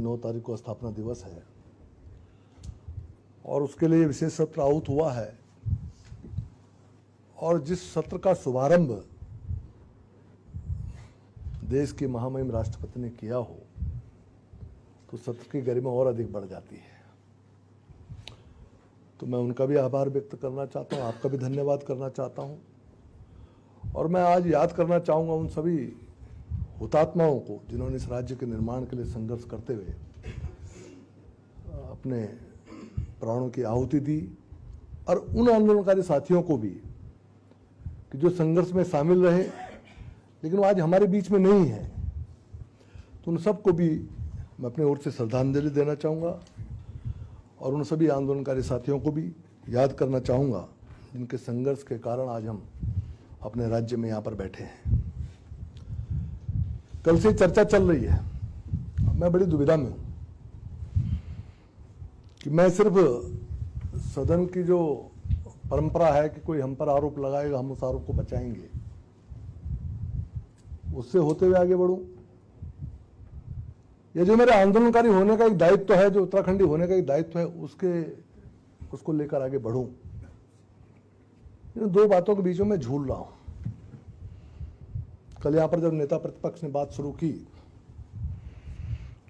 9 तारीख को स्थापना दिवस है और उसके लिए विशेष सत्र आहूत हुआ है। और जिस सत्र का शुभारंभ देश के महामहिम राष्ट्रपति ने किया हो तो सत्र की गरिमा और अधिक बढ़ जाती है। तो मैं उनका भी आभार व्यक्त करना चाहता हूं, आपका भी धन्यवाद करना चाहता हूं। और मैं आज याद करना चाहूँगा उन सभी हुतात्माओं को जिन्होंने इस राज्य के निर्माण के लिए संघर्ष करते हुए अपने प्राणों की आहुति दी, और उन आंदोलनकारी साथियों को भी कि जो संघर्ष में शामिल रहे लेकिन वो आज हमारे बीच में नहीं है। तो उन सबको भी मैं अपनी ओर से श्रद्धांजलि देना चाहूँगा और उन सभी आंदोलनकारी साथियों को भी याद करना चाहूँगा जिनके संघर्ष के कारण आज हम अपने राज्य में यहाँ पर बैठे हैं। कल से चर्चा चल रही है, मैं बड़ी दुविधा में हूँ कि मैं सिर्फ सदन की जो परंपरा है कि कोई हम पर आरोप लगाएगा हम उस आरोप को बचाएंगे, उससे होते हुए आगे बढ़ूं, या जो मेरे आंदोलनकारी होने का एक दायित्व है, जो उत्तराखंडी होने का एक दायित्व है, उसको लेकर आगे बढ़ूं। इन दो बातों के बीच में मैं झूल रहा हूं। कल यहां पर जब नेता प्रतिपक्ष ने बात शुरू की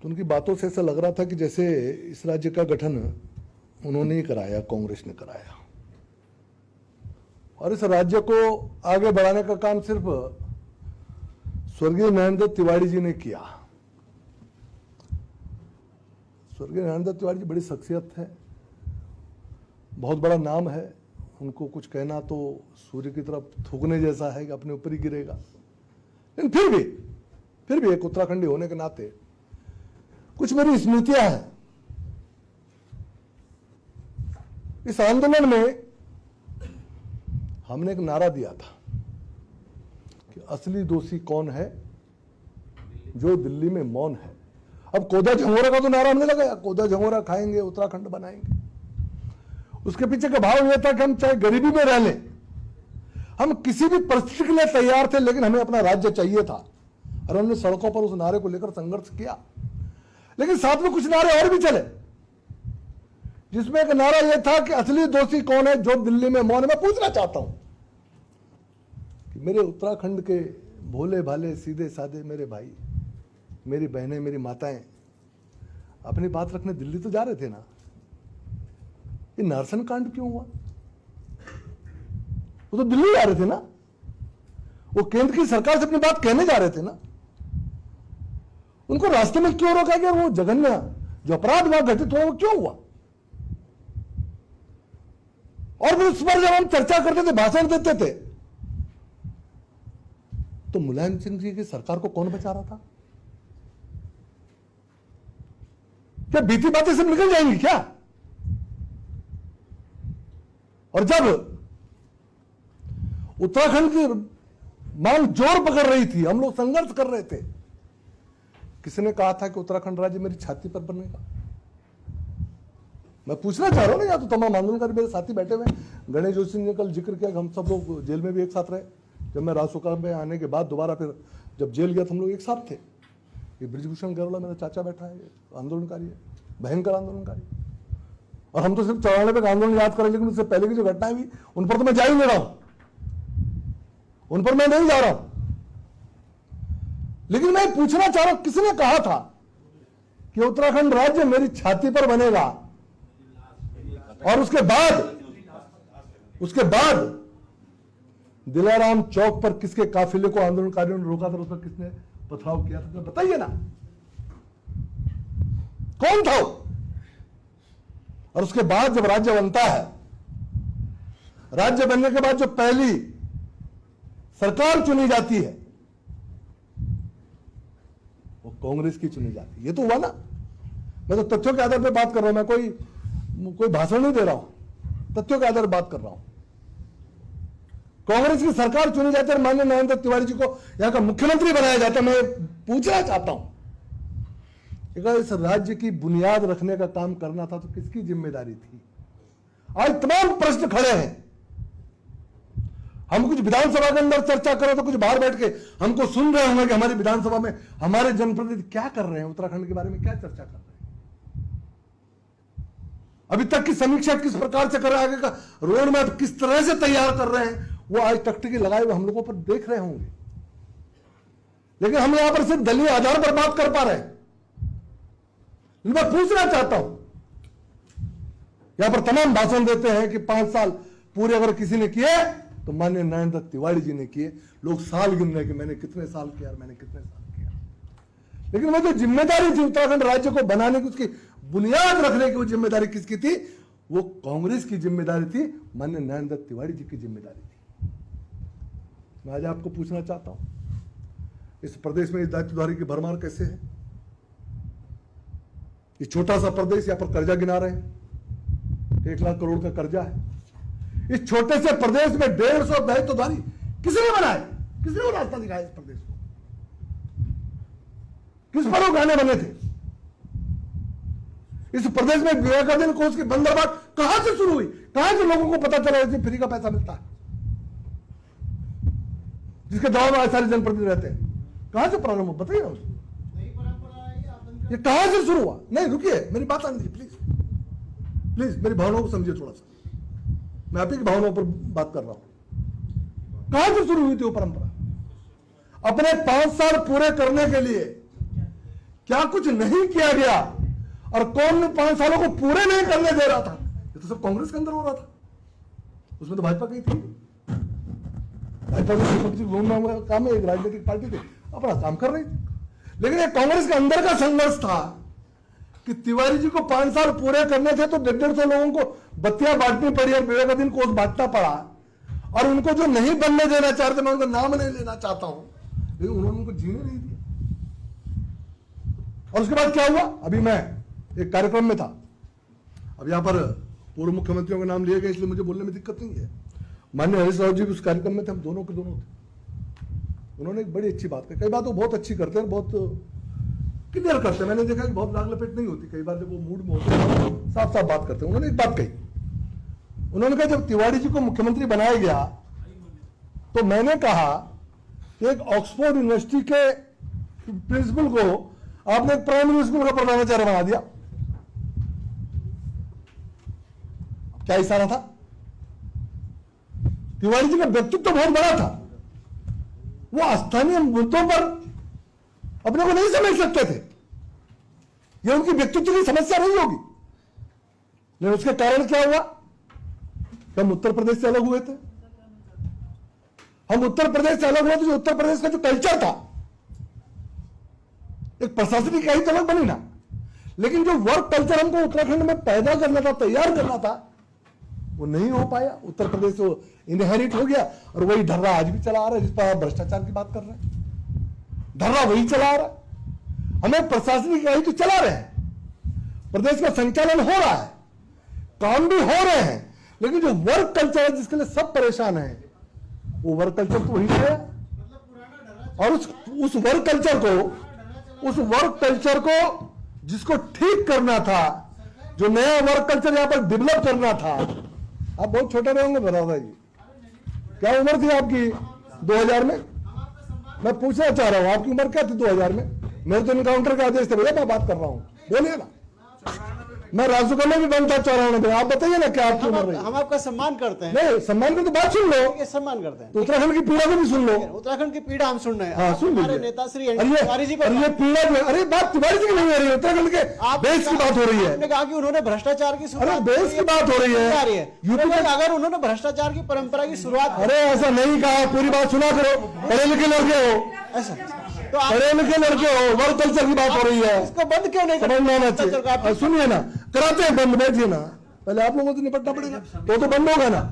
तो उनकी बातों से ऐसा लग रहा था कि जैसे इस राज्य का गठन उन्होंने ही कराया, कांग्रेस ने कराया, और इस राज्य को आगे बढ़ाने का काम सिर्फ स्वर्गीय नरेंद्र तिवारी जी ने किया। स्वर्गीय नरेंद्र तिवारी जी बड़ी शख्सियत है, बहुत बड़ा नाम है, उनको कुछ कहना तो सूर्य की तरफ थूकने जैसा है कि अपने ऊपर ही गिरेगा। लेकिन फिर भी एक उत्तराखंडी होने के नाते कुछ मेरी स्मृतियां हैं। इस आंदोलन में हमने एक नारा दिया था कि असली दोषी कौन है, जो दिल्ली में मौन है। अब कोदा झंगोरा का तो नारा हमने लगाया, कोदा झंगोरा खाएंगे उत्तराखंड बनाएंगे। उसके पीछे का भाव यह था कि हम चाहे गरीबी में रह लें, हम किसी भी परिस्थिति के लिए तैयार थे, लेकिन हमें अपना राज्य चाहिए था। और हमने सड़कों पर उस नारे को लेकर संघर्ष किया। लेकिन साथ में कुछ नारे और भी चले, जिसमें एक नारा यह था कि असली दोषी कौन है, जो दिल्ली में मौन है। मैं पूछना चाहता हूं कि मेरे उत्तराखंड के भोले भाले सीधे साधे मेरे भाई, मेरी बहनें, मेरी माताएं अपनी बात रखने दिल्ली तो जा रहे थे ना, ये नारसन कांड क्यों हुआ? वो तो दिल्ली जा रहे थे ना, वो केंद्र की सरकार से अपनी बात कहने जा रहे थे ना। उनको रास्ते में क्यों रोका गया? वो जघन्य जो अपराध वहां घटित हुआ वो क्यों हुआ? और फिर उस पर जब हम चर्चा करते थे, भाषण देते थे, तो मुलायम सिंह जी की सरकार को कौन बचा रहा था? क्या बीती बातें सब निकल जाएंगी क्या? और जब उत्तराखंड की मांग जोर पकड़ रही थी, हम लोग संघर्ष कर रहे थे, किसी ने कहा था कि उत्तराखंड राज्य मेरी छाती पर बनेगा। मैं पूछना चाह रहा हूं ना, या तो तमाम आंदोलनकारी मेरे साथी बैठे हुए, गणेश जोशी ने कल जिक्र किया कि हम सब लोग जेल में भी एक साथ रहे। जब मैं राजसुका में आने के बाद दोबारा फिर जब जेल गया तो हम लोग एक साथ थे। ये ब्रिजभूषण गरोला मेरा चाचा बैठा है, आंदोलनकारी है, भयंकर आंदोलनकारी। और हम तो सिर्फ 94 का आंदोलन याद करें, लेकिन उससे पहले की जो घटनाएं हुई उन पर तो मैं जा ही नहीं रहा हूं, उन पर मैं नहीं जा रहा हूं। लेकिन मैं पूछना चाह रहा हूं, किसने कहा था कि उत्तराखंड राज्य मेरी छाती पर बनेगा? और उसके बाद दिलाराम चौक पर किसके काफिले को आंदोलनकारियों ने रोका था, उस पर किसने पथराव किया था? बताइए ना, कौन था? और उसके बाद जब राज्य बनता है, राज्य बनने के बाद जो पहली सरकार चुनी जाती है वो कांग्रेस की चुनी जाती है। ये तो हुआ ना। मैं तो तथ्यों के आधार पर बात कर रहा हूं, मैं कोई भाषण नहीं दे रहा हूं, तथ्यों के आधार पर बात कर रहा हूं। कांग्रेस की सरकार चुनी जाती है, माननीय नरेंद्र तिवारी जी को यहां का मुख्यमंत्री बनाया जाता है। मैं पूछना चाहता हूं, अगर इस राज्य की बुनियाद रखने का काम करना था तो किसकी जिम्मेदारी थी? आज तमाम प्रश्न खड़े हैं। हम कुछ विधानसभा के अंदर चर्चा करें तो कुछ बाहर बैठ के हमको सुन रहे होंगे कि हमारी विधानसभा में हमारे जनप्रतिनिधि क्या कर रहे हैं, उत्तराखंड के बारे में क्या चर्चा कर रहे हैं, अभी तक की समीक्षा किस प्रकार से कर रहे हैं, आगे का रोड मैप किस तरह से तैयार कर रहे हैं, वो आज टकटकी लगाए हुए हम लोगों पर देख रहे होंगे। लेकिन हम यहां पर सिर्फ दलीय आधार पर बात कर पा रहे हैं। मैं पूछना चाहता हूं, यहां पर तमाम भाषण देते हैं कि 5 साल पूरे अगर किसी ने किए तो माननीय नरेंद्र तिवारी जी ने किए। लोग साल गिन रहे कि मैंने कितने साल किया, मैंने कितने साल किया। लेकिन वो जो जिम्मेदारी थी उत्तराखंड राज्य को बनाने की, उसकी बुनियाद रखने की वो जिम्मेदारी किसकी थी? वो कांग्रेस की जिम्मेदारी थी, माननीय नरेंद्र तिवारी जी की जिम्मेदारी थी। मैं आज आपको पूछना चाहता हूं, इस प्रदेश में इस दायित्वधारी की भरमार कैसे है? ये छोटा सा प्रदेश यहां पर कर्जा गिना रहे हैं, 1 लाख करोड़ का कर्जा है। इस छोटे से प्रदेश में 150 दायित्वधारी किसने बनाए? किसने वो रास्ता दिखाया इस प्रदेश को? किस पर वो गाने बने थे? इस प्रदेश में विवेकानंद कोष की बंदरगाह कहां से शुरू हुई? कहां से लोगों को पता चला इसमें फ्री का पैसा मिलता है, जिसके दबाव में सारे जनप्रतिनिधि रहते हैं? कहां से प्रारंभ हुआ बताइए ना। ये कहां से शुरू हुआ? नहीं रुकिए, मेरी बात आने दीजिए प्लीज, प्लीज मेरी भावनाओं को समझिए थोड़ा सा। मैं आप ही की भावनाओं पर बात कर रहा हूं। कहां से शुरू हुई थी वो परंपरा? अपने 5 साल पूरे करने के लिए क्या कुछ नहीं किया गया? और कौन 5 सालों को पूरे नहीं करने दे रहा था? ये तो सब कांग्रेस के अंदर हो रहा था। उसमें तो भाजपा कहीं थी, भाजपा को काम है, एक राजनीतिक पार्टी थी, अपना काम कर रही थी। लेकिन ये कांग्रेस के अंदर का संघर्ष था कि तिवारी जी को 5 साल पूरे करने थे तो 150 लोगों को बत्तियां बांटनी पड़ी और विवेकानंद कोष बांटना पड़ा। और उनको जो नहीं बनने देना चाहते, मैं उनका नाम नहीं लेना चाहता हूं, लेकिन उन्होंने उनको जीने नहीं दिया। और उसके बाद क्या हुआ? अभी मैं एक कार्यक्रम में था, अब यहां पर पूर्व मुख्यमंत्रियों के नाम लिए गए इसलिए मुझे बोलने में दिक्कत नहीं है। माननीय हरीश राव जी भी उस कार्यक्रम में थे, हम दोनों के दोनों थे। उन्होंने एक बड़ी अच्छी बात कही, कई बात वो बहुत अच्छी करते हैं, बहुत क्लियर करते हैं। मैंने देखा कि बहुत लाग लपेट नहीं होती, कई बार जब वो मूड में होते हैं साफ साफ बात करते हैं। उन्होंने एक बात कही, उन्होंने कहा जब तिवारी जी को मुख्यमंत्री बनाया गया तो मैंने कहा कि एक ऑक्सफोर्ड यूनिवर्सिटी के प्रिंसिपल को आपने एक प्राइमरी स्कूल का प्रधानाचार्य बना दिया। क्या इशारा था? तिवारी जी का व्यक्तित्व तो बहुत बड़ा था, वो स्थानीय मुद्दों पर अपने को नहीं समझ सकते थे। यह उनकी व्यक्तित्व की समस्या नहीं होगी, लेकिन उसके कारण क्या हुआ? हम उत्तर प्रदेश से अलग हुए थे। हम उत्तर प्रदेश से अलग हुए थे, जो उत्तर प्रदेश का जो कल्चर था, एक प्रशासनिक इकाई तो अलग बनी ना, लेकिन जो वर्क कल्चर हमको उत्तराखंड में पैदा करना था, तैयार करना था, वो नहीं हो पाया। उत्तर प्रदेश से वो इनहेरिट हो गया और वही ढर्रा आज भी चला आ रहा है, जिस पर आप भ्रष्टाचार की बात कर रहे हैं। ढर्रा वही चला आ रहा है। हमें प्रशासनिक इकाई तो चला रहे हैं, प्रदेश का संचालन हो रहा है, काम भी हो रहे हैं, लेकिन जो वर्क कल्चर है जिसके लिए सब परेशान है, वो वर्क कल्चर तो वही है। और उस वर्क कल्चर को जिसको ठीक करना था, जो नया वर्क कल्चर यहां पर डेवलप करना था। आप बहुत छोटे रहे होंगे बता जी, क्या उम्र थी आपकी 2000 में? मैं पूछना चाह रहा हूं आपकी उम्र क्या थी 2000 में? मेरे तो इनकाउंटर का आदेश थे भैया, मैं बात कर रहा हूं, बोलिए ना। मैं राजसभा में भी बनता 94 में, आप बताइए ना क्या आपकी उम्र रही? हम आपका सम्मान करते हैं। नहीं, सम्मान की तो बात सुन लो, ये सम्मान करते हैं। तो उत्तराखंड की पीड़ा को भी सुन लो। उत्तराखंड की पीड़ा हम सुन रहे हैं। हाँ, सुन हमारे लीजिए। नेता श्री तिवारी जी पर ये पीड़ा जो, अरे बात तिवारी जी की नहीं आ रही है, उत्तराखंड के बेस की बात हो रही है। आपने कहा कि उन्होंने भ्रष्टाचार की शुरुआत, अरे बेस की बात हो रही है यूपी में। अगर उन्होंने भ्रष्टाचार की परंपरा की शुरुआत, अरे ऐसा नहीं कहा, पूरी बात सुना करो। पढ़े लिखे लड़के हो, ऐसा तो पढ़े लिखे लड़के हो, वर्क कल्चर की बात हो रही है, इसको बंद क्यों नहीं करते? समझ में आना चाहिए। सुनिए ना, कराते हैं बंद, बैठिए ना, पहले आप लोगों से निपटना पड़ेगा, तो बंद होगा ना,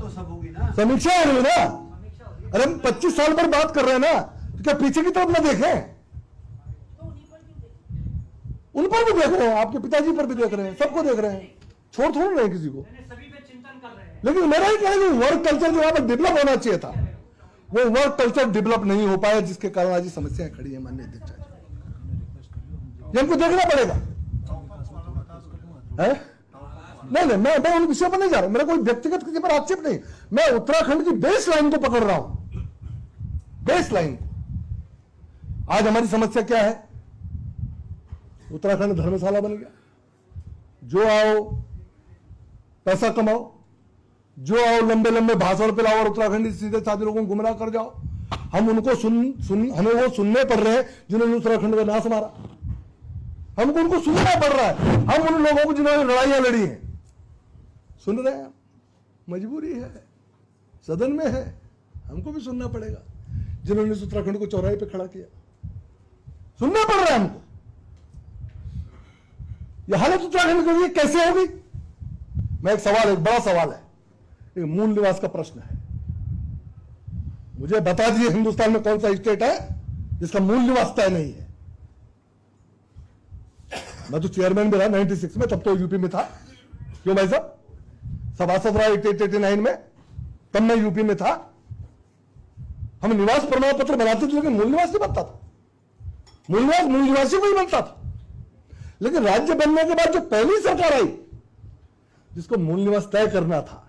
समीक्षा हो रही है ना। अरे हम 25 साल पर बात कर रहे हैं ना, तो क्या पीछे की तरफ ना देखें? उन पर भी देख रहे हैं, आपके पिताजी पर भी देख रहे हैं, सबको देख रहे हैं, छोड़ थोड़ रहे हैं किसी को। लेकिन मेरा ही कहना है वर्क कल्चर जो यहाँ पर डेवलप होना चाहिए था, वो वर्क कल्चर डेवलप नहीं हो पाया, जिसके कारण आज समस्याएं खड़ी है। माननीय अध्यक्ष जी, हमको देखना पड़ेगा है? नहीं, मैं उन विषयों पर नहीं जा रहा हूं, मेरा कोई व्यक्तिगत किसी पर आक्षेप नहीं, मैं उत्तराखंड की बेस लाइन को पकड़ रहा हूं, बेस लाइन को। आज हमारी समस्या क्या है? उत्तराखंड धर्मशाला बन गया, जो आओ पैसा कमाओ, जो आओ लंबे लंबे भाषण पे लाओ और उत्तराखंडी सीधे साधे लोगों को गुमराह कर जाओ। हम उनको हमें वो सुनने पड़ रहे हैं जिन्होंने उत्तराखंड का नाश मारा, हमको उनको सुनना पड़ रहा है। हम उन लोगों को जिन्होंने लड़ाइयां लड़ी हैं सुन रहे हैं, मजबूरी है, सदन में है, हमको भी सुनना पड़ेगा। जिन्होंने इस उत्तराखंड को चौराहे पे खड़ा किया, सुनना पड़ रहा है हमको। यह हालत उत्तराखंड के लिए कैसे होगी? मैं एक सवाल, एक बड़ा सवाल है, एक मूल निवास का प्रश्न है। मुझे बता दीजिए हिंदुस्तान में कौन सा स्टेट है जिसका मूल निवास तय नहीं है? मैं तो चेयरमैन भी रहा 96 में, तब तो यूपी में था। क्यों भाई साहब? सभासद रहा 88-89 में, तब मैं यूपी में था। हम निवास प्रमाण पत्र बनाते थे लेकिन मूल निवास नहीं बनता था। मूल निवासी को ही बनता था। लेकिन राज्य बनने के बाद जो पहली सरकार आई जिसको मूल निवास तय करना था,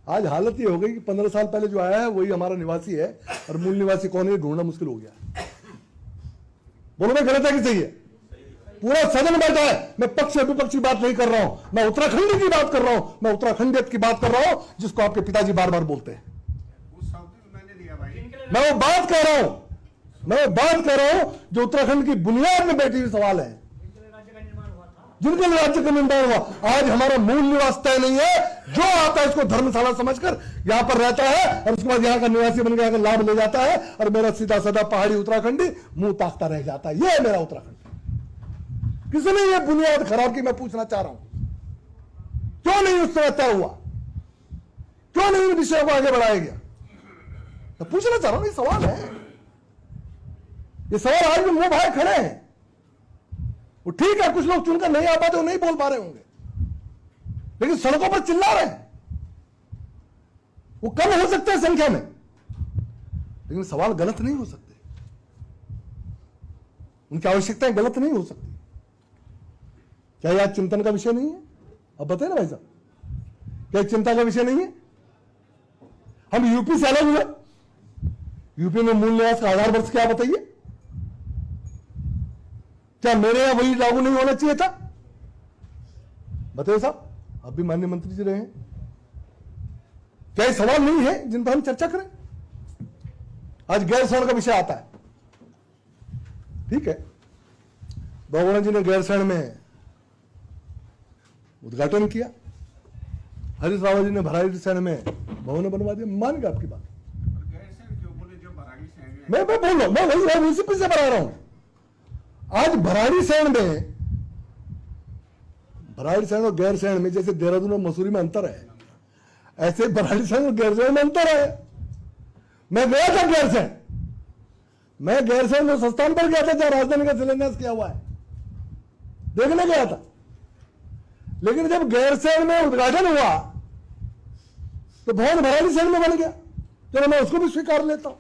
आज हालत ये हो गई कि 15 साल पहले जो आया है वही हमारा निवासी है और मूल निवासी कौन है ढूंढना मुश्किल हो गया। बोलो मैं गलत है कि सही है? पूरा सदन बैठा है, मैं पक्ष विपक्ष की बात नहीं कर रहा हूं, मैं उत्तराखंड की बात कर रहा हूं, मैं उत्तराखंडियत की बात कर रहा हूं जिसको आपके पिताजी बार बार बोलते हैं। मैं वो बात कह रहा हूं, मैं वो बात कर रहा हूं जो उत्तराखंड की बुनियाद में बैठी हुई सवाल है, जिनके लिए राज्य का निर्माण हुआ। आज हमारा मूल निवास तय नहीं है, जो आता है इसको धर्मशाला समझकर यहां पर रहता है और उसके बाद यहां का निवासी बन गया लाभ ले जाता है और मेरा सीधा साधा पहाड़ी उत्तराखंडी मुंह ताकता रह जाता है। यह है मेरा उत्तराखंड। किसने ये बुनियाद खराब की? मैं पूछना चाह रहा हूं, क्यों नहीं उस तरह तय हुआ? क्यों नहीं विषय को आगे बढ़ाया गया? मैं पूछना चाह रहा हूं, ये सवाल है। ये सवाल आज भी मुंह भाई खड़े हैं। वो ठीक है, कुछ लोग चुनकर नहीं आ पाते, वो नहीं बोल पा रहे होंगे, लेकिन सड़कों पर चिल्ला रहे हैं। वो कम हो सकते हैं संख्या में, लेकिन सवाल गलत नहीं हो सकते, उनकी आवश्यकताएं गलत नहीं हो सकती। क्या यह चिंतन का विषय नहीं है? अब बताइए ना भाई साहब, क्या चिंता का विषय नहीं है? हम यूपी से अलग हुए, यूपी में मूल निवास का आधार वर्ष क्या बताइए? क्या मेरे यहां वही लागू नहीं होना चाहिए था? बताइए साहब, अब भी माननीय मंत्री जी रहे हैं। क्या ये सवाल नहीं है जिन पर हम चर्चा करें? आज गैरसैंण का विषय आता है, ठीक है, बहुगुणा जी ने गैरसैंण में उद्घाटन किया, हरीश रावत जी ने भराड़ीसैंण में भवन बनवा दिया। मान गया आपकी बात, मैं बोल रहा हूं, मैं उसी से बना रहा हूं। आज भराड़ीसैंण और गैरसैंण में जैसे देहरादून और मसूरी में अंतर है, ऐसे भराड़ीसैंण और गैरसैंण में अंतर है। मैं गया था गैरसैंण, मैं गैरसैंण में संस्थान पर गया था जहां राजधानी का शिलान्यास किया हुआ है, देखने गया था। लेकिन जब गैरसैंण में उद्घाटन हुआ तो भवन भराड़ीसैंण में बन गया। चलो मैं उसको भी स्वीकार लेता हूं।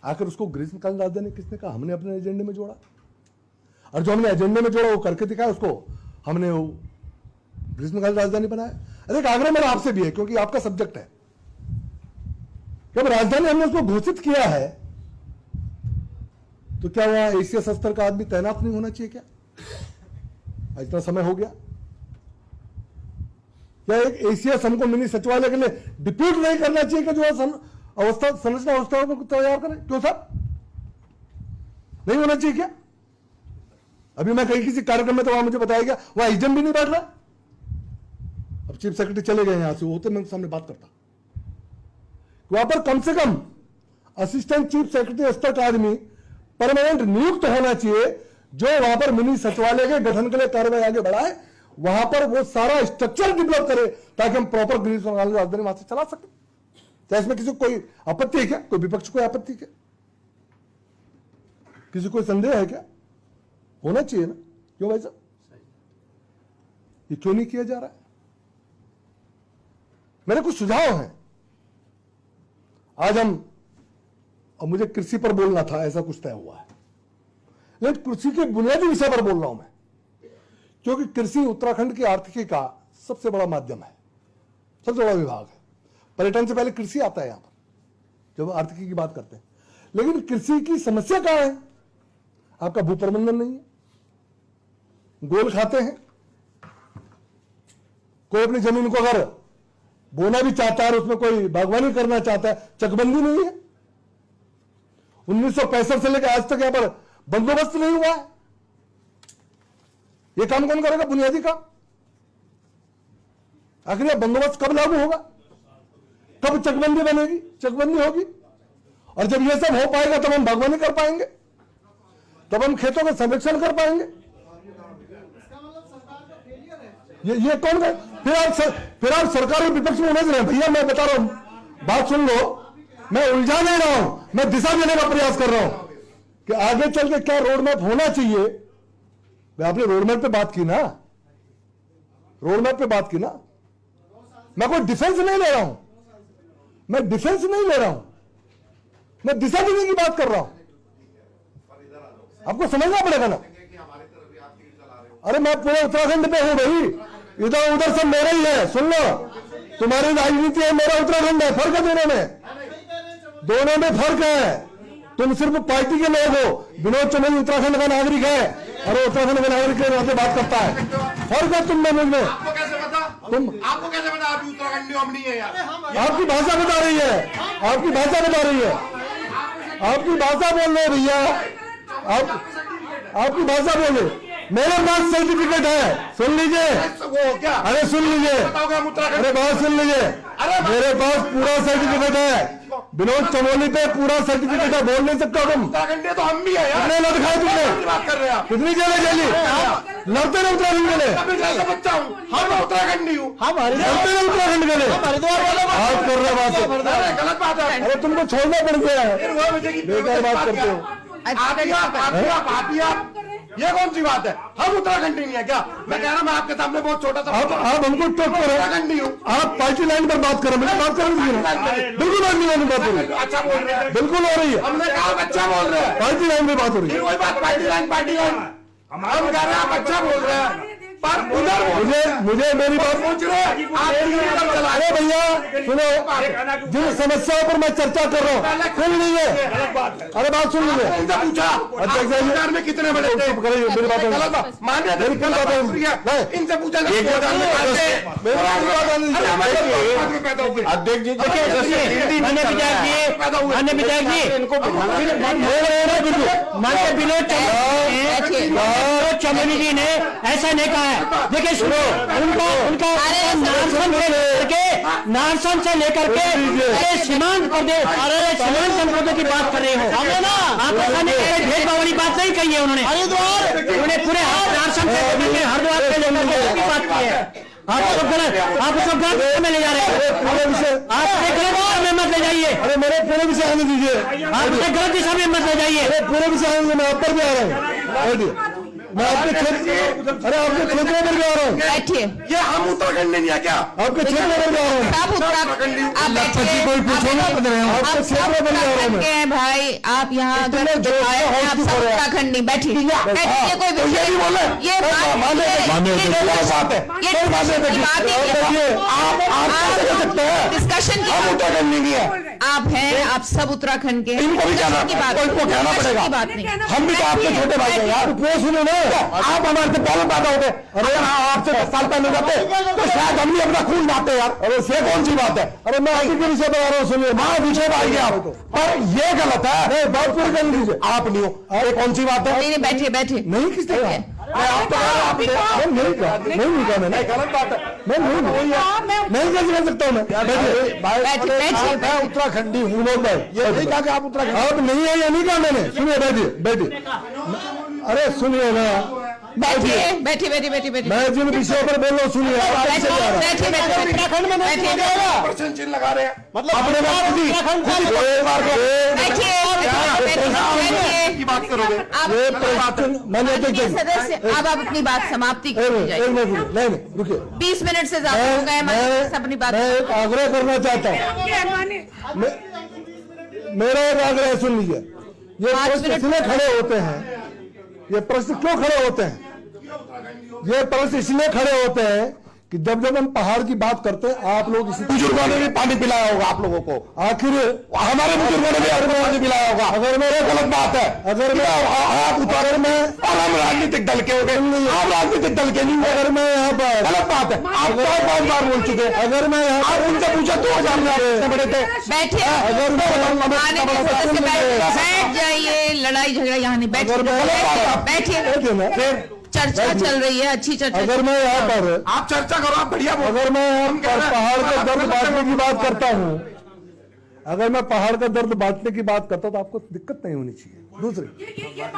आखिर उसको ग्रीष्मकालीन राजधानी किसने कहा? हमने अपने एजेंडे में जोड़ा, और जो हमने एजेंडे में जोड़ा वो करके दिखाया, उसको हमने वो ग्रीष्मकालीन राजधानी बनाया। अरे एक आग्रह मेरा आपसे भी है, क्योंकि आपका सब्जेक्ट है, जब राजधानी हमने उसको घोषित किया है तो क्या वहां एसीएस स्तर का आदमी तैनात नहीं होना चाहिए? क्या इतना समय हो गया, क्या एक एसीएस हमको मिनी सचिवालय के लिए डिप्यूट नहीं करना चाहिए कि जो अवस्था संरचना अवस्था को तैयार करें? क्यों साहब, नहीं होना चाहिए क्या? अभी मैं कहीं किसी कार्यक्रम में तो वहां मुझे बताया गया वहां एसडीएम भी नहीं बैठ रहा। अब चीफ सेक्रेटरी चले गए यहां से, वो होते मैं सामने बात करता। वहां पर कम से कम असिस्टेंट चीफ सेक्रेटरी स्तर का आदमी परमानेंट नियुक्त होना चाहिए, जो वहां पर मिनी सचिवालय के गठन के लिए कार्रवाई आगे बढ़ाए, वहां पर वो सारा स्ट्रक्चर डेवलप करे ताकि हम प्रॉपर ग्रीष्मकालीन राजधानी वहां से चला सकें। क्या इसमें किसी को कोई आपत्ति है क्या? कोई विपक्ष को आपत्ति क्या? किसी को संदेह है क्या? होना चाहिए ना। क्यों भाई साहब, ये क्यों नहीं किया जा रहा है? मेरे कुछ सुझाव हैं। आज हम, अब मुझे कृषि पर बोलना था, ऐसा कुछ तय हुआ है, लेकिन कृषि के बुनियादी विषय पर बोल रहा हूं मैं, क्योंकि कृषि उत्तराखंड की आर्थिकी का सबसे बड़ा माध्यम है, सबसे बड़ा विभाग है। पर्यटन से पहले कृषि आता है यहां पर जब आर्थिकी की बात करते हैं। लेकिन कृषि की समस्या कहां है? आपका भू प्रबंधन नहीं है, गोल खाते हैं। कोई अपनी जमीन को अगर बोना भी चाहता है और उसमें कोई बागवानी करना चाहता है, चकबंदी नहीं है। 1965 से लेकर आज तक यहां पर बंदोबस्त नहीं हुआ है। यह काम कौन करेगा? बुनियादी काम। आखिर यह बंदोबस्त कब लागू होगा? कब चकबंदी बनेगी, चकबंदी होगी? और जब यह सब हो पाएगा तब हम बागवानी कर पाएंगे, तब हम खेतों का संरक्षण कर पाएंगे। ये कौन है? फिर आप सरकार और विपक्ष में उलझ रहे हैं। भैया मैं बता रहा हूं, बात सुन लो, मैं उलझा नहीं रहा हूं, मैं दिशा देने का प्रयास कर रहा हूं कि आगे चल के क्या रोड मैप होना चाहिए। आपने रोड मैप पे बात की ना, रोड मैप पे बात की ना। मैं कोई डिफेंस नहीं ले रहा हूं, मैं डिफेंस नहीं ले रहा हूं, मैं दिशा देने की बात कर रहा हूं। आपको समझना पड़ेगा ना। अरे मैं पूरे उत्तराखंड पे हूं भाई, इधर उधर सब मेरा ही है। सुन लो, तुम्हारी राजनीति है, मेरा उत्तराखंड है। फर्क है दोनों में फर्क है। तुम सिर्फ पार्टी के लोग हो। विनोद चौधरी उत्तराखंड का नागरिक है और उत्तराखंड का नागरिक के नाते बात करता है। फर्क है तुम में मुझ में। आपको कैसे पता आप उत्तराखंडी हम नहीं है यार? आपकी भाषा बता रही है, आपकी भाषा बता रही है, आपकी भाषा बोल रहे भैया, आपकी भाषा बोले। मेरे पास सर्टिफिकेट है, सुन लीजिए। वो क्या? अरे सुन लीजिए, अरे बात सुन लीजिए। मेरे पास पूरा सर्टिफिकेट है, विनोद चमोली पे पूरा सर्टिफिकेट है। बोल नहीं सकता तुम? उत्तराखंडी तो हम भी है यार। कितने लड़ खाए तुमने? बात कर रहे हैं आप? कितनी जगह जेली लड़ते रहे उत्तराखंड के लिए? मैं जैसा बच्चा हूँ, हम उत्तराखंडी हूँ। लड़ते रहे उत्तराखंड के लिए। बात कर रहे बात। अरे गलत बात है। अरे तुमको छोड़ना पड़ गया है, बेकार बात करते हो। आप ये कौन सी बात है? हम उत्तराखंडी नहीं है क्या? मैं कह रहा हूँ, मैं आपके सामने बहुत छोटा सा आप हमको टोक करो। उत्तराखंडी हूँ। आप पार्टी लाइन पर बात करो, मुझे बात करने दीजिए। बिल्कुल पार्टी लाइन पर बात हो रही है, अच्छा बोल रहे हैं। बिल्कुल हो रही है। हमने कहा अच्छा बोल रहे हैं। पार्टी लाइन पे बात हो रही है। फिर वही बात, पार्टी लाइन। हम कह रहे हैं आप अच्छा बोल रहे हैं, पर उधर मुझे मेरी बात पूछ रहे हैं। आप इधर चला अरे भैया सुनो, जिन समस्याओं पर मैं चर्चा कर रहा हूँ सुन लीजिए। अरे बात सुन लीजिए। इनसे पूछा अध्यक्ष में कितने बड़े थे? मेरी बात मान रहे थे, इनसे पूछा अध्यक्ष जी देखिए, माननीय विधायक जी इनको माननीय विनोद चमोली जी ने ऐसा नहीं कहा है। देखिए सुनो, उनका नारसन से लेकर के सीमांत प्रदेश, सीमांत जनपदों की बात कर रहे हो आप। भेदभाव वाली बात नहीं कही है उन्होंने। उन्होंने पूरे नारसन से हरिद्वार के लोगों की बात की है। आप सब गलत में ले जा रहे हैं। पूरे विषय आप गलत दिशा में मत ले जाइए। अरे मेरे पूरे विषय आने दीजिए, आप गलत दिशा में मत ले जाइए। अरे पूरे विषय आने, मैं आप पर भी आ रहा हूँ। मैं आपके क्षेत्र, अरे आपके क्षेत्र पर भी आ रहा हूँ। बैठिए। ये हम उत्तराखंड नहीं है क्या? आपके क्षेत्र पर भी आ रहा हूँ। आप उत्तराखंड, आप बैठिए। कोई पूछो ना, आपके क्षेत्र पर भी आ रहा हूँ मैं। हैं भाई, आप यहाँ आप सब उत्तराखंड नहीं। बैठिए, कोई विषय ये बात डिस्कशन की आप हैं, आप सब उत्तराखंड के। इनको भी कहना की बात नहीं। हम भी तो आपके छोटे भाई हैं यार। वो सुनो ना, आप हमारे से पहले पैदा होते, अरे आपसे 10 साल पहले जाते तो शायद हम भी अपना खून बांटते यार। अरे ये कौन सी बात है? अरे मैं आपके विषय पर आ रहा हूँ, सुनिए। हाँ विषय भाई आप, पर ये गलत है। नहीं, बात पूरी कर लीजिए। आप नहीं हो, ये कौन सी बात है? नहीं, बैठिए बैठिए। नहीं किसने कहा? आप तो नहीं कहा, नहीं कहा मैंने। गलत बात है। नहीं कैसे कर सकता हूँ मैं? मैं उत्तराखंडी हूँ। ये नहीं कहा कि आप उत्तराखंड आप नहीं है या नहीं कहा मैंने? सुनिए, बैठिए। अरे सुनिए ना, बैठिए। मैं जिन विषयों पर बोल रहा हूँ सुनिए। उत्तराखंड में प्रश्न चिन्ह लगा रहे हैं, मतलब अपने की बात करोगे? मैंने सदस्य, अब आप अपनी बात समाप्ति नहीं रुकिए। 20 मिनट से ज्यादा हो गए। मैं अपनी बात, मैं एक आग्रह करना चाहता हूँ। मेरा एक आग्रह सुन लीजिए। ये प्रश्न इसलिए खड़े होते हैं, ये प्रश्न क्यों खड़े होते हैं? ये प्रश्न इसलिए खड़े होते हैं कि जब हम पहाड़ की बात करते हैं आप लोग इसी बुजुर्गों ने भी पानी पिलाया होगा आप लोगों को, आखिर हमारे बुजुर्गों ने भी पानी पिलाया होगा। अगर मैं गलत बात है, अगर मैं आप उतारे में और हम राजनीतिक दल के हो गए, आप राजनीतिक दल के नहीं हो। अगर मैं यहाँ पर गलत बात है, आप 5 बार बोल चुके हैं। अगर मैं यहाँ आप उनसे पूछा 2000 में आपसे बड़े थे। बैठिए, अगर बैठ जाइए, लड़ाई झगड़ा यहाँ नहीं, बैठिए, चर्चा चल रही है, अच्छी चर्चा। अगर मैं यहाँ पर आप चर्चा करो, आप बढ़िया बोलो। अगर मैं यहाँ पर पहाड़ का दर्द बांटने की बात करता हूँ, अगर मैं पहाड़ का दर्द बांटने की बात करता हूँ तो आपको दिक्कत नहीं होनी चाहिए। दूसरी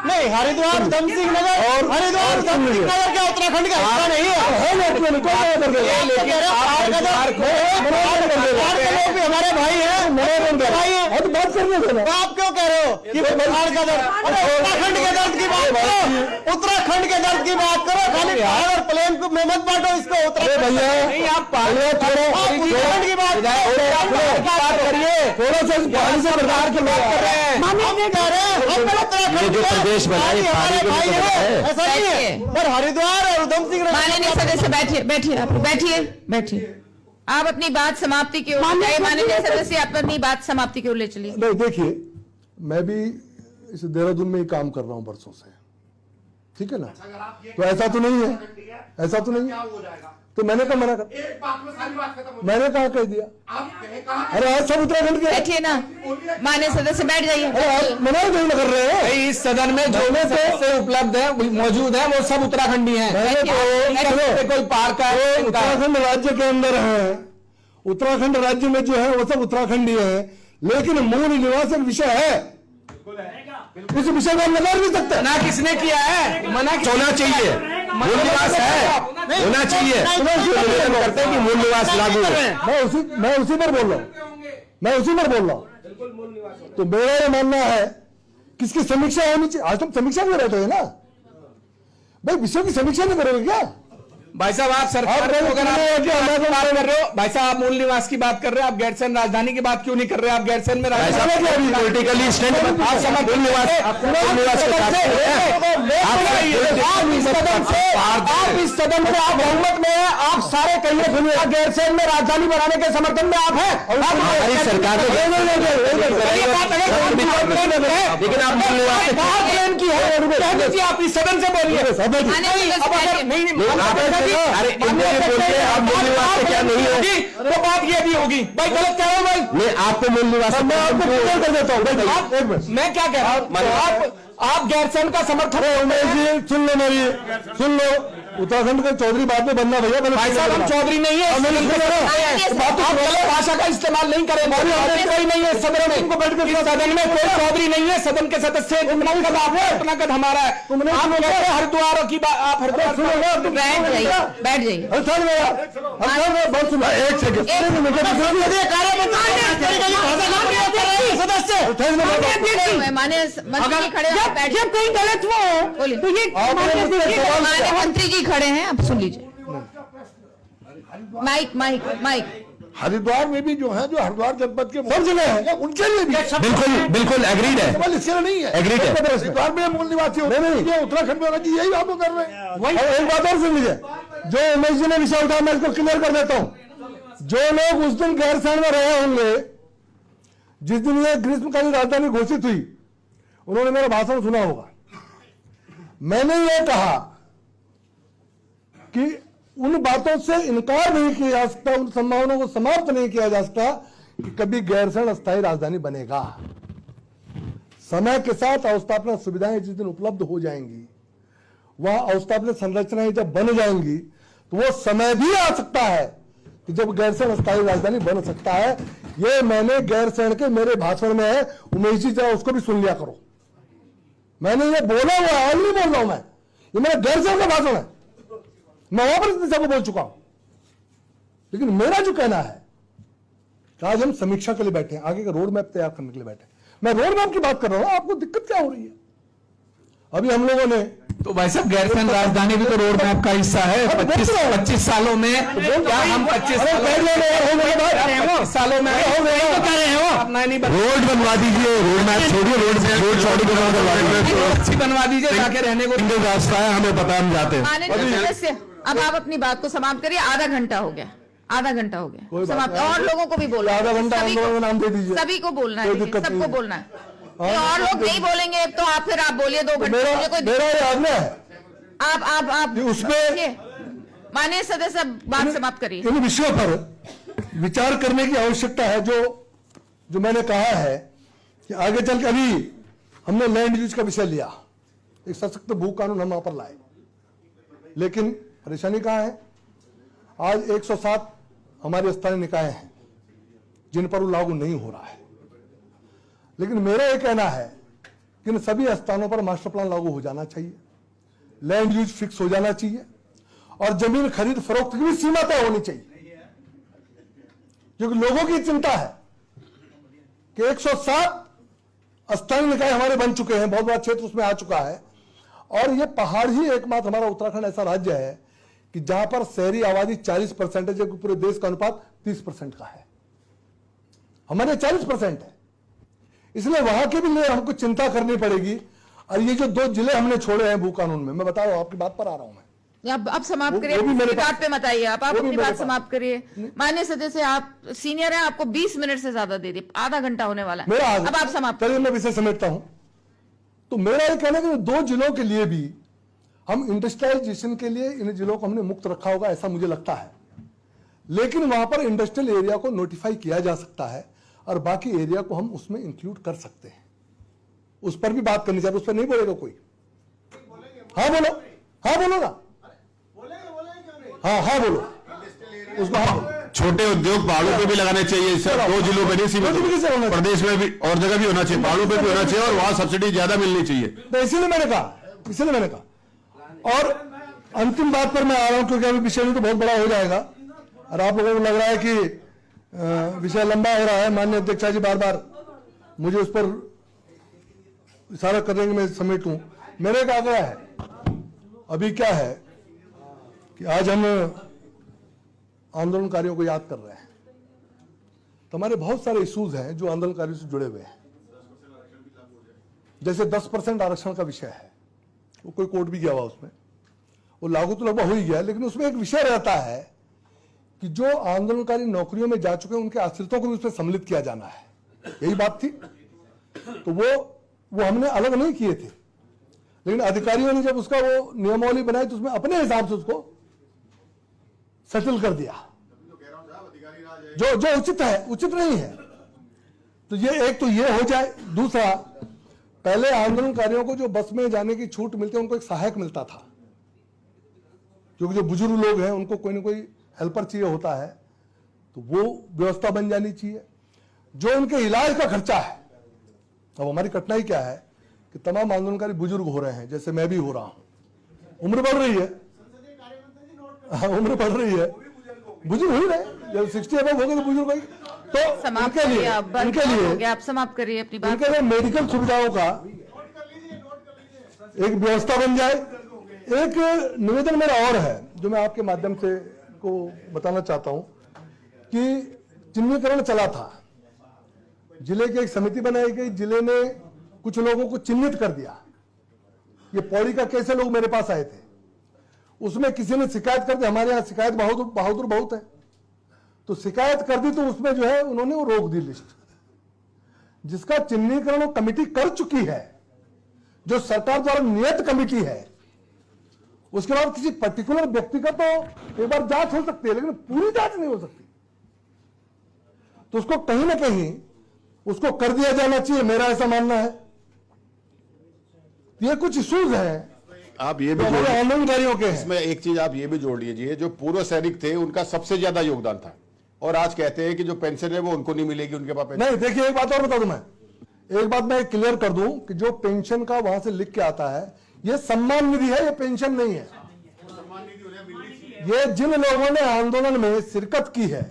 नहीं, हरिद्वार उधम सिंह नगर और हरिद्वार उधम सिंह नगर क्या उत्तराखंड का हिस्सा नहीं है? हमारे भाई है, तो बात करने देना। आप क्यों कह रहे हो कि पहाड़ का दर्द? उत्तराखंड के दर्द की बात करो, उत्तराखंड के दर्द की बात करो, खाली पहाड़ और प्लेन को में मत बांटो इसको। उत्तराखंड नहीं, आप पहाड़ उत्तराखंड की बात करिए, थोड़ा सा पानी से सरकार के लोग कर रहे हैं, माननीय कह रहे हैं उत्तराखंड प्रदेश बनाए हमारे भाई है, ऐसा नहीं है। पर हरिद्वार और उधम सिंह माननीय सदस्य बैठिए, बैठिए, आप बैठिए, बैठिए। आप अपनी बात समाप्ति की ओर जाइए। माननीय सदस्य, आप अपनी बात समाप्ति की ओर ले चलिए। नहीं, देखिए मैं भी इस देहरादून में ही काम कर रहा हूं बरसों से, ठीक है ना? तो ऐसा तो नहीं है, ऐसा तो नहीं है, तो मैंने कहा मना कर, एक बात में सारी बात खत्म हो मैंने कहा कह दिया। आप कहा अरे आज सब उत्तराखंड के, बैठिए ना, माननीय सदस्य बैठ जाइए। अरे आज मना क्यों कर रहे हैं? इस सदन में जो सदस्य उपलब्ध है मौजूद है वो सब उत्तराखंडी हैं। कोई पार का है, उत्तराखंड राज्य के अंदर है, उत्तराखंड राज्य में जो है वो सब उत्तराखंडी है, लेकिन मूल निवास एक विषय है, इस विषय को हम नकार नहीं सकते। मना किसने किया है? मना होना चाहिए, मूल निवास है, होना चाहिए। करते हैं कि मूल निवास लागू है। मैं उसी पर बोल रहा हूँ, तो मेरा ये मानना है किसकी समीक्षा होनी चाहिए। आज तुम समीक्षा में रहते हो ना भाई, विषयों की समीक्षा नहीं करोगे क्या? भाई साहब आप सरकार आप अगर आप बात कर रहे हो, भाई साहब आप मूल निवास की बात कर रहे हो, आप गैरसैंण राजधानी की बात क्यों नहीं कर रहे? आप गैरसैण में पॉलिटिकली स्टैंड आप समझ मूल निवास आप इस सदन में आप बहुमत में है, आप सारे कहिए सुनिए, गैरसैण में राजधानी बनाने के समर्थन में आप हैं। हमारी सरकार लेकिन आप मूल निवास प्लान की है, आप इस सदन से बोलिए। अरे आप मूल निवास से क्या नहीं होगी तो बात ये भी होगी। भाई गलत कह रहे हो भाई, मैं आपको मूल निवास मैं आपको क्लियर कर देता हूँ। मैं क्या कह रहा हूँ, आप गैरसैण का समर्थन सुन लो मेरी, सुन लो, उत्तराखंड के चौधरी बाद में बनना भैया। भाई साहब हम चौधरी नहीं है, आप गलत भाषा का इस्तेमाल नहीं करें। कोई नहीं है सदन में, सदन में कोई चौधरी नहीं है, सदन के सदस्य अपना कद हमारा है। आप हरिद्वार की बात, आप हरिद्वार बैठ जाइए, बैठ जाइए। एक सेकंड, माननीय मंत्री खड़े हैं, जब कहीं गलत हो बोलिए। तो ये माननीय मंत्री जी खड़े हैं, आप सुन लीजिए। Mic mic mic. हरिद्वार में भी जो है, जो हरिद्वार जनपद के सब जगह है, उनके लिए भी बिल्कुल बिल्कुल एग्रीड है, सवाल इसके लिए नहीं है। एग्रीड है। हरिद्वार में मूल निवासी होते हैं, ये उत्तराखंड में होना चाहिए, यही आप लोग कर रहे हैं। और एक बात और सुन लीजिए, जो उमेश जी ने विषय उठाया मैं इसको क्लियर कर देता हूं। जो लोग उस दिन गैरसैण में रहे होंगे जिस दिन ये ग्रीष्मकालीन राजधानी घोषित हुई, उन्होंने मेरा भाषण सुना होगा। मैंने ये कहा कि उन बातों से इनकार नहीं किया जा सकता, उन संभावनाओं को समाप्त नहीं किया जा सकता कि कभी गैरसैण अस्थायी राजधानी बनेगा। समय के साथ अवस्थापना सुविधाएं जिस दिन उपलब्ध हो जाएंगी, वह अवस्थापना संरचनाएं जब बन जाएंगी, तो वो समय भी आ सकता है कि जब गैरसैण अस्थायी राजधानी बन सकता है। ये मैंने गैरसैण के मेरे भाषण में है, उमेश जी जरा उसको भी सुन लिया करो। मैंने ये बोला हुआ है, नहीं बोल रहा हूं मैं, ये मेरा गैरसैण का भाषण है, मैं वहां पर इस दिशा को बोल चुका हूं। लेकिन मेरा जो कहना है कि आज हम समीक्षा के लिए बैठे हैं, आगे का रोड मैप तैयार करने के लिए बैठे हैं। मैं रोड मैप की बात कर रहा हूं, आपको दिक्कत क्या हो रही है? अभी हम लोगों ने तो भाई साहब गैरसैंण राजधानी भी तो रोड मैप का हिस्सा है। 25 सालों में क्या हम 25 सालों में रोड बनवा दीजिए, रोड मैप छोड़िए, रोड चौड़ी बनवा दीजिए, अच्छी बनवा दीजिए ताकि रहने को सिंगल रास्ता है, हमें पता है, हम जाते हैं। माननीय सदस्य, अब आप अपनी बात को समाप्त करिए। आधा घंटा हो गया, आधा घंटा हो गया कोई बात समाप्त। नहीं। और लोगों को भी बोलना है। आधा घंटा हम सभी लोगों को- को नाम दे दीजिए। सभी को बोलना कोई है, दिक्कत नहीं सबको है। बोलना है। ये और लोग नहीं बोलेंगे तो आप फिर आप बोलिए 2 घंटे मेरा मुझे कोई मेरा ये आग्रह है आप कि उसमें देखिए, माननीय सदस्य बात समाप्त करिए। इन विषयों पर विचार करने की आवश्यकता है। जो मैंने कहा है कि आगे चल के अभी हमने लैंड यूज का विषय लिया, एक सशक्त भू कानून हम वहां पर लाए, लेकिन परेशानी कहां है? आज 107 हमारे स्थानीय निकाय हैं जिन पर वो लागू नहीं हो रहा है। लेकिन मेरा यह कहना है कि इन सभी स्थानों पर मास्टर प्लान लागू हो जाना चाहिए, लैंड यूज फिक्स हो जाना चाहिए और जमीन खरीद फरोख्त की भी सीमा तय होनी चाहिए, क्योंकि लोगों की चिंता है कि 107 स्थानीय निकाय हमारे बन चुके हैं, बहुत बड़ा क्षेत्र उसमें आ चुका है, और ये पहाड़ ही एकमात्र हमारा उत्तराखंड ऐसा राज्य है कि जहां पर शहरी आबादी 40% है, जबकि पूरे देश का अनुपात 30% का है। हमारे 40% है, इसलिए वहां के भी लिए हमको चिंता करनी पड़ेगी। और ये जो 2 जिले हमने छोड़े हैं भू कानून में, मैं बता रहा हूं, आपकी बात पर आ रहा हूं मैं। अब समाप्त वो करिए, भी मेरे अपनी पास- बात पे मत आइए। आप वो भी अपनी मेरे बात पास- समाप्त करिए। माननीय सदस्य, आप सीनियर हैं, आपको 20 मिनट से ज्यादा दे दिए, आधा घंटा होने वाला मेरा है। आग्रह- अब आप समाप्त चलिए मैं विषय समेटता हूं। तो मेरा यह कहना है कि 2 जिलों के लिए भी हम इंडस्ट्रियलाइजेशन के लिए इन जिलों को हमने मुक्त रखा होगा, ऐसा मुझे लगता है। लेकिन वहां पर इंडस्ट्रियल एरिया को नोटिफाई किया जा सकता है और बाकी एरिया को हम उसमें इंक्लूड कर सकते हैं। उस पर भी बात करनी चाहिए, उस पर नहीं बोलेगा कोई। हाँ बोलो, हाँ बोलो ना, हाँ हाँ बोलो, उसको हाँ बोलो। छोटे उद्योग पहाड़ों पे भी लगाने चाहिए सर, 2 जिलों पे नहीं सीमित, किसी से होना चाहिए। प्रदेश में भी और जगह भी होना चाहिए, पहाड़ों पे भी होना चाहिए और वहां सब्सिडी ज्यादा मिलनी चाहिए। तो इसीलिए मैंने कहा। और अंतिम बात पर मैं आ रहा हूं, क्योंकि अभी विषय तो बहुत बड़ा हो जाएगा और आप लोगों को लग रहा है कि विषय लंबा हो रहा है। माननीय अध्यक्षा जी बार बार मुझे उस पर इशारा कर रहे हैं कि मैं समेटूं। मेरे एक आग्रह है, अभी क्या है कि आज हम आंदोलनकारियों को याद कर रहे हैं, तो हमारे बहुत सारे इश्यूज हैं जो आंदोलनकारियों से जुड़े हुए हैं। जैसे 10% आरक्षण का विषय है, वो कोई कोर्ट भी गया हुआ, उसमें वो लागू तो लगभग हो ही गया, लेकिन उसमें एक विषय रहता है कि जो आंदोलनकारी नौकरियों में जा चुके हैं उनके आश्रितों को भी उसमें सम्मिलित किया जाना है, यही बात थी। तो वो हमने अलग नहीं किए थे, लेकिन अधिकारियों ने जब उसका वो नियमावली बनाई तो उसमें अपने हिसाब से उसको सेटल कर दिया, जो उचित है, उचित नहीं है। तो ये एक तो ये हो जाए। दूसरा, पहले आंदोलनकारियों को जो बस में जाने की छूट मिलती है, उनको एक सहायक मिलता था, क्योंकि जो बुजुर्ग लोग हैं उनको कोई ना कोई हेल्पर चाहिए होता है, तो वो व्यवस्था बन जानी चाहिए। जो उनके इलाज का खर्चा है, अब हमारी कठिनाई क्या है कि तमाम आंदोलनकारी बुजुर्ग हो रहे हैं, जैसे मैं भी हो रहा हूं, उम्र बढ़ रही है, हाँ, उम्र बढ़ रही है, बुजुर्ग हो ही रहे, जब 60 अबव हो गए तो बुजुर्ग हो गए। तो समाप्त उनके लिए करिए, अब उनके हो लिए गया, आप समाप्त करिए अपनी बात। उनके लिए मेडिकल सुविधाओं का एक व्यवस्था बन जाए। एक निवेदन मेरा और है जो मैं आपके माध्यम से को बताना चाहता हूं कि चिन्हीकरण चला था, जिले की एक समिति बनाई गई, जिले ने कुछ लोगों को चिन्हित कर दिया। ये पौड़ी का केस है, लोग मेरे पास आए थे, उसमें किसी ने शिकायत कर दी, हमारे यहाँ शिकायत बहादुर बहुत है, तो शिकायत कर दी, तो उसमें जो है उन्होंने वो रोक दी लिस्ट, जिसका चिन्हीकरण वो कमेटी कर चुकी है, जो सरकार द्वारा नियत कमेटी है। उसके बाद किसी पर्टिकुलर व्यक्ति का तो एक बार जांच हो सकती है, लेकिन पूरी जांच नहीं हो सकती, तो उसको कहीं ना कहीं उसको कर दिया जाना चाहिए, मेरा ऐसा मानना है। ये कुछ इश्यूज हैं आप ये भी जो हमारे आंदोलनकारियों के हैं। इसमें एक चीज आप ये भी जोड़ लीजिए, जो पूर्व सैनिक थे उनका सबसे ज्यादा योगदान था, और आज कहते हैं कि जो पेंशन है वो उनको नहीं मिलेगी, उनके पास नहीं, देखिए एक बात और बता दूं, मैं एक बात मैं क्लियर कर दूं कि जो पेंशन का वहां से लिख के आता है, ये सम्मान निधि है, ये पेंशन नहीं है। ये जिन लोगों ने आंदोलन में शिरकत की है,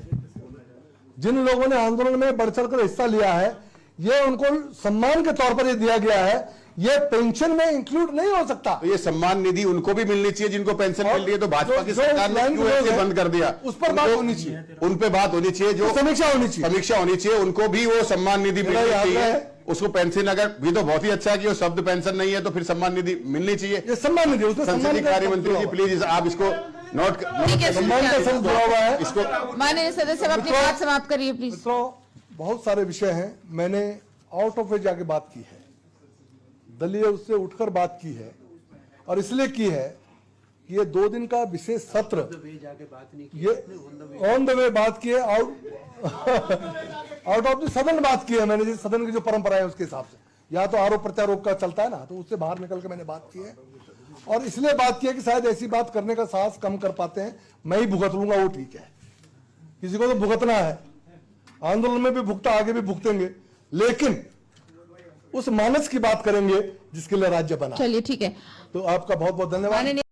जिन लोगों ने आंदोलन में बढ़ चढ़ कर हिस्सा लिया है, ये उनको सम्मान के तौर पर ये दिया गया है। ये पेंशन में इंक्लूड नहीं हो सकता। तो ये सम्मान निधि उनको भी मिलनी चाहिए जिनको पेंशन मिल रही है, तो भाजपा की जो सरकार ने लाइन क्यों लोग ऐसे हैं, बंद कर दिया? उस पर बात होनी चाहिए, उन पे बात होनी चाहिए, जो समीक्षा होनी चाहिए। समीक्षा होनी चाहिए, उनको भी वो सम्मान निधि मेरा मिलनी याद चाहिए। है- उसको पेंशन, अगर भी तो बहुत ही अच्छा है कि वो शब्द पेंशन नहीं है तो फिर सम्मान निधि मिलनी चाहिए। ये सम्मान निधि, उसमें सम्मान संसदीय का कार्य मंत्री जी जुड़ा हुआ है। प्लीज आप इसको नोट ठीक है, सम्मान का शब्द जुड़ा हुआ है। इसको माननीय सदस्य आप अपनी बात समाप्त करिए प्लीज। मित्रों, बहुत सारे विषय हैं, मैंने आउट ऑफ वे जाके बात की है, दलीय उससे उठकर बात की है, और इसलिए की है कि ये 2 दिन का विशेष सत्र, ये ऑन द वे बात की है, आउट ऑफ द सदन बात की है मैंने, जिस सदन की जो परंपरा है उसके हिसाब से, या तो आरोप प्रत्यारोप का चलता है ना, तो उससे बाहर निकल के मैंने बात की है, और इसलिए बात की है कि शायद ऐसी बात करने का साहस कम कर पाते हैं, मैं ही भुगत लूंगा वो ठीक है, किसी को तो भुगतना है, आंदोलन में भी भुगता, आगे भी भुगतेंगे, लेकिन उस मानस की बात करेंगे जिसके लिए राज्य बना। चलिए ठीक है, तो आपका बहुत बहुत धन्यवाद। माननीय